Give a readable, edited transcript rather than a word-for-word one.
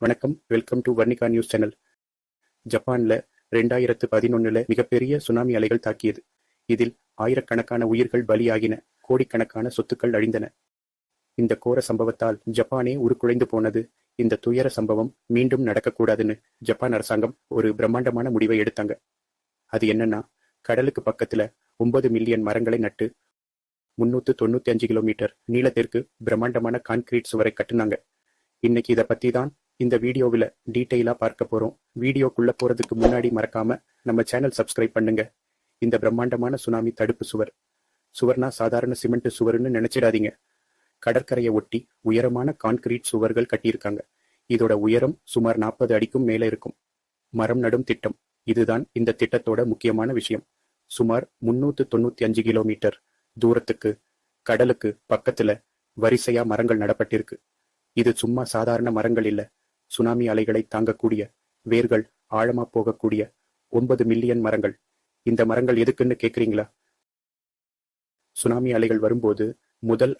வணக்கம். Welcome to Varnika news channel. ஜப்பான்ல 2011 மிகப்பெரிய சுனாமி அலைகள் தாக்கியது. இதில் ஆயிரக்கணக்கான உயிர்கள் பலியாகின, கோடிக்கணக்கான சொத்துக்கள் அழிந்தன. இந்த கோர சம்பவத்தால் ஜப்பானே உருக்குலைந்து போனது. இந்த துயர சம்பவம் மீண்டும் நடக்கக்கூடாதுன்னு ஜப்பான் அரசாங்கம் ஒரு பிரம்மாண்டமான முடிவை எடுத்தாங்க. அது என்னன்னா, கடலுக்கு பக்கத்துல 9 மில்லியன் மரங்களை நட்டு 395 கிலோமீட்டர் நீளத்திற்கு பிரம்மாண்டமான கான்கிரீட் சுவரை கட்டுனாங்க. இன்னைக்கு இதை பத்தி தான் இந்த வீடியோவில் டீட்டெயிலா பார்க்க போறோம். வீடியோக்குள்ள போறதுக்கு முன்னாடி மறக்காம நம்ம சேனல் சப்ஸ்கிரைப் பண்ணுங்க. இந்த பிரம்மாண்டமான சுனாமி தடுப்பு சுவர்னா சாதாரண சிமெண்ட் சுவர்னு நினைச்சிடாதீங்க. கடற்கரையை ஒட்டி உயரமான கான்கிரீட் சுவர்கள் கட்டியிருக்காங்க. இதோட உயரம் சுமார் 40 அடிக்கும் மேல இருக்கும். மரம் நடும் திட்டம், இதுதான் இந்த திட்டத்தோட முக்கியமான விஷயம். சுமார் 395 கிலோமீட்டர் தூரத்துக்கு கடலுக்கு பக்கத்துல வரிசையா மரங்கள் நடப்பட்டிருக்கு. இது சும்மா சாதாரண மரங்கள் இல்ல, சுனாமி அலைகளை தாங்கக்கூடிய, வேர்கள் ஆழமா போகக்கூடிய 9 மில்லியன் மரங்கள். இந்த மரங்கள் எதுக்குன்னு கேக்குறீங்களா? சுனாமி அலைகள் வரும்போது முதல்